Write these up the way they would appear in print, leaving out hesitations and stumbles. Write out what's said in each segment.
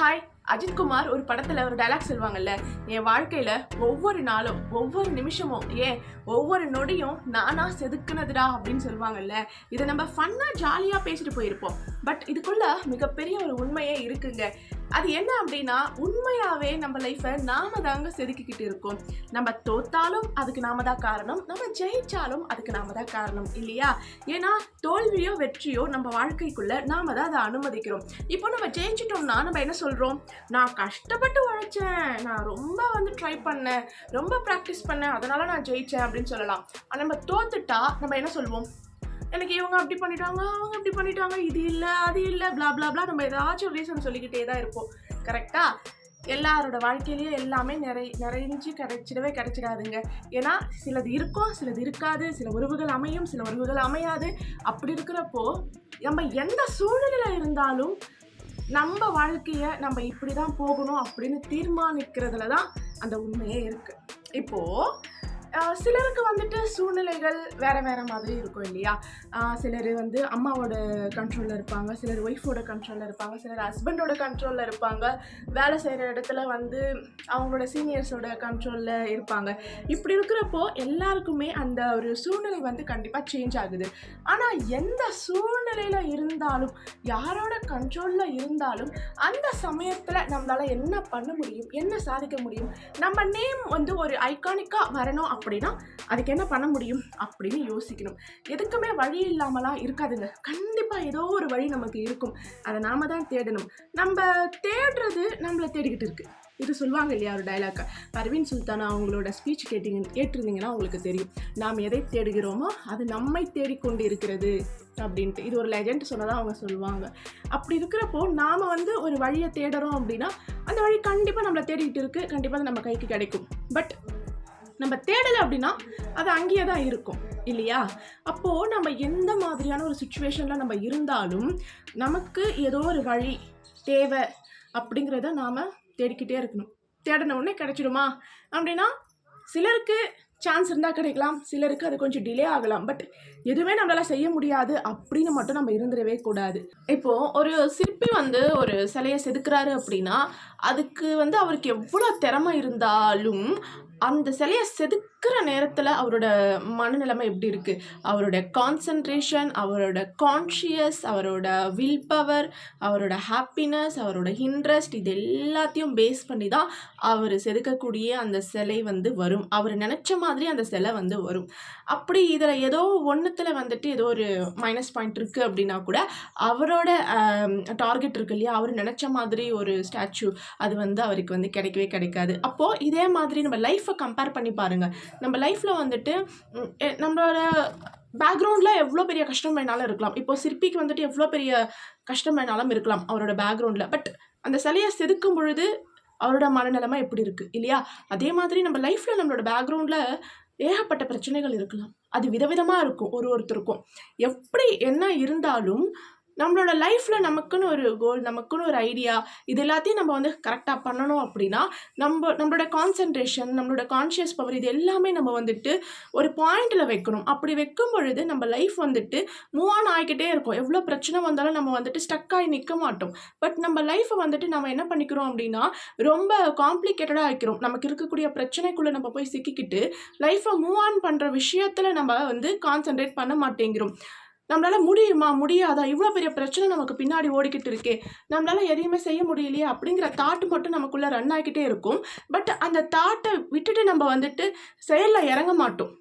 Hi, Ajith Kumar ஒரு படத்துல ஒரு டைலாக் சொல்லுவாங்கல்ல, என் வாழ்க்கையில ஒவ்வொரு நாளும் ஒவ்வொரு நிமிஷமும் ஏன் ஒவ்வொரு நொடியும் நானா செதுக்குனதுடா அப்படின்னு சொல்லுவாங்கல்ல. இதை நம்ம ஃபன்னா ஜாலியா பேசிட்டு போயிருப்போம். பட் இதுக்குள்ள மிகப்பெரிய ஒரு உண்மையே இருக்குங்க. அது என்ன அப்படின்னா, உண்மையாவே நம்ம லைஃப்பை நாம தாங்க செதுக்கிக்கிட்டு இருக்கோம். நம்ம தோத்தாலும் அதுக்கு நாம தான் காரணம், நம்ம ஜெயிச்சாலும் அதுக்கு நாம தான் காரணம் இல்லையா? ஏன்னா தோல்வியோ வெற்றியோ நம்ம வாழ்க்கைக்குள்ள நாம தான் அதை அனுமதிக்கிறோம். இப்போ நம்ம ஜெயிச்சிட்டோம்னா நம்ம என்ன சொல்றோம்? நான் கஷ்டப்பட்டு உழைச்சேன், நான் ரொம்ப ட்ரை பண்ணேன், ரொம்ப ப்ராக்டிஸ் பண்ணேன், அதனால நான் ஜெயிச்சேன் அப்படின்னு சொல்லலாம். ஆனால் நம்ம தோத்துட்டா நம்ம என்ன சொல்லுவோம்? எனக்கு இவங்க அப்படி பண்ணிட்டாங்க, அவங்க அப்படி பண்ணிட்டாங்க, இது இல்லை அது இல்லை, பிளா பிளா பிளா, நம்ம ஏதாச்சும் ஒரு ரீசன் சொல்லிக்கிட்டே தான் இருப்போம். கரெக்டா? எல்லாரோட வாழ்க்கையிலேயே எல்லாமே நிறைஞ்சு கிடைச்சிடாதுங்க. ஏன்னா சிலது இருக்கும், சிலது இருக்காது, சில உறவுகள் அமையும், சில உறவுகள் அமையாது. அப்படி இருக்கிறப்போ நம்ம எந்த சூழ்நிலையில் இருந்தாலும் நம்ம வாழ்க்கையை நம்ம இப்படி தான் போகணும் அப்படின்னு தீர்மானிக்கிறதுல தான் அந்த உண்மையே இருக்குது. இப்போது சிலருக்கு சூழ்நிலைகள் வேறு வேறு மாதிரி இருக்கும் இல்லையா? சிலர் அம்மாவோட கண்ட்ரோலில் இருப்பாங்க, சிலர் ஒய்ஃபோட கண்ட்ரோலில் இருப்பாங்க, சிலர் ஹஸ்பண்டோட கண்ட்ரோலில் இருப்பாங்க, வேலை செய்கிற இடத்துல அவங்களோட சீனியர்ஸோட கண்ட்ரோலில் இருப்பாங்க. இப்படி இருக்கிறப்போ எல்லாருக்குமே அந்த ஒரு சூழ்நிலை கண்டிப்பாக சேஞ்ச் ஆகுது. ஆனால் எந்த சூழ்நிலையில் இருந்தாலும், யாரோட கண்ட்ரோலில் இருந்தாலும், அந்த சமயத்தில் நம்மளால் என்ன பண்ண முடியும், என்ன சாதிக்க முடியும், நம்ம நேம் ஒரு ஐகானிக்காக வரணும் அப்படின்னா அதுக்கு என்ன பண்ண முடியும் அப்படின்னு யோசிக்கணும். எதுக்குமே வழி இல்லாமலாம் இருக்காதுங்க. கண்டிப்பாக ஏதோ ஒரு வழி நமக்கு இருக்கும். அதை நாம தான் தேடணும். நம்ம தேடுறது நம்மளை தேடிக்கிட்டு இருக்கு. இது சொல்லுவாங்க இல்லையா ஒரு டைலாக்கை. பர்வீன் சுல்தானா அவங்களோட ஸ்பீச் கேட்டிருந்தீங்கன்னா உங்களுக்கு தெரியும். நாம் எதை தேடுகிறோமோ அது நம்மை தேடிக்கொண்டு இருக்கிறது அப்படின்ட்டு. இது ஒரு லெஜண்ட் சொன்னதாக அவங்க சொல்லுவாங்க. அப்படி இருக்கிறப்போ நாம் ஒரு வழியை தேடுறோம் அப்படின்னா அந்த வழி கண்டிப்பாக நம்மளை தேடிக்கிட்டு இருக்குது. கண்டிப்பாக அது நம்ம கைக்கு கிடைக்கும். பட் நம்ம தேடலை அப்படின்னா அது அங்கேயே தான் இருக்கும் இல்லையா? அப்போது நம்ம எந்த மாதிரியான ஒரு சுச்சுவேஷனில் நம்ம இருந்தாலும் நமக்கு ஏதோ ஒரு வழி தேவை அப்படிங்கிறத நாம் தேடிக்கிட்டே இருக்கணும். தேடின உடனே கிடைச்சிடுமா அப்படின்னா சிலருக்கு சான்ஸ் இருந்தால் கிடைக்கலாம், சிலருக்கு அது கொஞ்சம் டிலே ஆகலாம். பட் எதுவுமே நம்மளால் செய்ய முடியாது அப்படின்னு மட்டும் நம்ம இருந்துடவே கூடாது. இப்போது ஒரு சிற்பி ஒரு சிலையை செதுக்குறாரு அப்படின்னா அதுக்கு அவருக்கு எவ்வளோ திறமை இருந்தாலும் அந்த சிலையை செதுக்கிற நேரத்தில் அவரோட மனநிலைமை எப்படி இருக்குது, அவரோட கான்சன்ட்ரேஷன், அவரோட கான்ஷியஸ், அவரோட வில் பவர், அவரோட ஹாப்பினஸ், அவரோட இன்ட்ரெஸ்ட், இது எல்லாத்தையும் பேஸ் பண்ணி தான் அவர் செதுக்கக்கூடிய அந்த சிலை வரும். அவர் நினச்ச மாதிரி அந்த சிலை வரும். அப்படி இதில் ஏதோ ஒன்றுத்தில் ஏதோ ஒரு மைனஸ் பாயிண்ட் இருக்குது அப்படின்னா கூட அவரோட டார்கெட் இருக்கு இல்லையா, அவர் நினச்ச மாதிரி ஒரு ஸ்டாச்சு அது அவருக்கு கிடைக்கவே கிடைக்காது. அப்போது இதே மாதிரி நம்ம லைஃப்பை கம்பேர் பண்ணி பாருங்கள். நம்ம லைஃப்பில் நம்மளோட பேக்ரவுண்டில் எவ்வளோ பெரிய கஷ்டம் வேணாலும் இருக்கலாம். இப்போ சிற்பிக்கு எவ்வளோ பெரிய கஷ்டம் வேணாலும் இருக்கலாம் அவரோட பேக்ரவுண்டில். பட் அந்த சிலையை செதுக்கும் பொழுது அவரோட மனநிலைமை எப்படி இருக்குது இல்லையா? அதே மாதிரி நம்ம லைஃப்பில் நம்மளோட பேக்ரவுண்டில் ஏகப்பட்ட பிரச்சனைகள் இருக்கலாம். அது விதவிதமாக இருக்கும் ஒருத்தருக்கும். எப்படி என்ன இருந்தாலும் நம்மளோட லைஃப்பில் நமக்குன்னு ஒரு கோல், நமக்குன்னு ஒரு ஐடியா, இது எல்லாத்தையும் நம்ம கரெக்டாக பண்ணணும் அப்படின்னா நம்மளோட கான்சன்ட்ரேஷன், நம்மளோட கான்ஷியஸ் பவர், இது எல்லாமே நம்ம ஒரு பாயிண்டில் வைக்கணும். அப்படி வைக்கும் பொழுது நம்ம லைஃப் மூவ் ஆன் ஆகிக்கிட்டே இருக்கும். எவ்வளோ பிரச்சனை வந்தாலும் நம்ம ஸ்டக் ஆகி நிற்க மாட்டோம். பட் நம்ம லைஃப்பை நம்ம என்ன பண்ணிக்கிறோம் அப்படின்னா ரொம்ப காம்ப்ளிகேட்டடாக ஆகிக்கிறோம். நமக்கு இருக்கக்கூடிய பிரச்சனைக்குள்ளே நம்ம போய் சிக்கிக்கிட்டு லைஃப்பை மூவ் ஆன் பண்ணுற விஷயத்தில் நம்ம கான்சன்ட்ரேட் பண்ண மாட்டேங்கிறோம். நம்மளால் முடியுமா முடியாதா, இவ்வளோ பெரிய பிரச்சனை நமக்கு பின்னாடி ஓடிக்கிட்டு இருக்கே, நம்மளால் எதையுமே செய்ய முடியலையே அப்படிங்கிற தாட்டு மட்டும் நமக்குள்ளே ரன் ஆகிக்கிட்டே இருக்கும். பட் அந்த தாட்டை விட்டுட்டு நம்ம செயலில் இறங்க மாட்டோம்.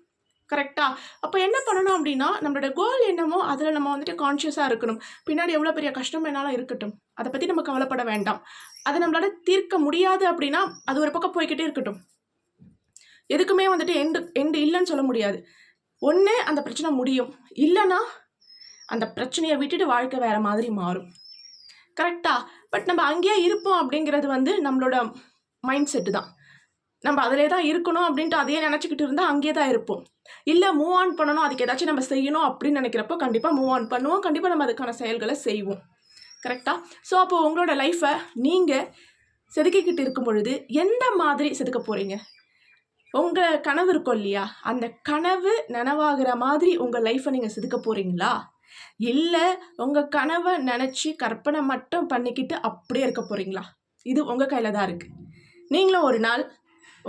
கரெக்டாக? அப்போ என்ன பண்ணணும் அப்படின்னா நம்மளோட கோல் என்னமோ அதில் நம்ம கான்ஷியஸாக இருக்கணும். பின்னாடி எவ்வளோ பெரிய கஷ்டம் வேணாலும் இருக்கட்டும், அதை பற்றி நம்ம கவலைப்பட வேண்டாம். அதை நம்மளால் தீர்க்க முடியாது அப்படின்னா அது ஒரு பக்கம் போய்கிட்டே இருக்கட்டும். எதுக்குமே எண்டு இல்லைன்னு சொல்ல முடியாது. ஒன்று அந்த பிரச்சனை முடியும், இல்லைன்னா அந்த பிரச்சனையை விட்டுட்டு வாழ்க்கை வேறு மாதிரி மாறும். கரெக்டாக? பட் நம்ம அங்கேயே இருப்போம் அப்படிங்கிறது நம்மளோட மைண்ட் செட்டு தான். நம்ம அதிலே தான் இருக்கணும் அப்படின்ட்டு அதையே நினச்சிக்கிட்டு இருந்தால் அங்கேயே தான் இருப்போம். இல்லை மூவ் ஆன் பண்ணணும், அதுக்கு ஏதாச்சும் நம்ம செய்யணும் அப்படின்னு நினைக்கிறப்போ கண்டிப்பாக மூவ் ஆன் பண்ணுவோம், கண்டிப்பாக நம்ம அதுக்கான செயல்களை செய்வோம். கரெக்டாக? ஸோ அப்போது உங்களோட லைஃப்பை நீங்கள் செதுக்கிக்கிட்டு இருக்கும் பொழுது எந்த மாதிரி செதுக்க போகிறீங்க? உங்கள் கனவு இருக்கும் இல்லையா, அந்த கனவு நனவாகிற மாதிரி உங்கள் லைஃப்பை நீங்கள் செதுக்க போகிறீங்களா? இல்லை உங்கள் கனவை நினச்சி கற்பனை மட்டும் பண்ணிக்கிட்டு அப்படியே இருக்க போகிறீங்களா? இது உங்கள் கையில் தான் இருக்குது. நீங்களும் ஒரு நாள்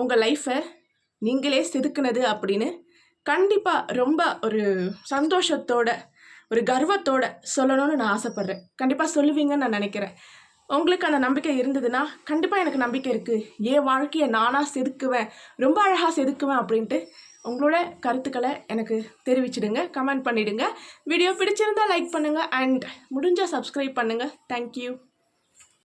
உங்கள் லைஃப்பை நீங்களே செதுக்குனது அப்படின்னு கண்டிப்பாக ரொம்ப ஒரு சந்தோஷத்தோட ஒரு கர்வத்தோட சொல்லணும்னு நான் ஆசைப்பட்றேன். கண்டிப்பாக சொல்லுவீங்கன்னு நான் நினைக்கிறேன். உங்களுக்கு அந்த நம்பிக்கை இருந்ததுன்னா கண்டிப்பாக எனக்கு நம்பிக்கை இருக்குது, என் வாழ்க்கையை நானாக செதுக்குவேன், ரொம்ப அழகாக செதுக்குவேன் அப்படின்ட்டு உங்களோட கருத்துக்களை எனக்கு தெரிவிச்சிடுங்க, கமெண்ட் பண்ணிவிடுங்க. வீடியோ பிடிச்சிருந்தால் லைக் பண்ணுங்கள் அண்ட் முடிஞ்சால் சப்ஸ்கிரைப் பண்ணுங்கள். தேங்க்யூ.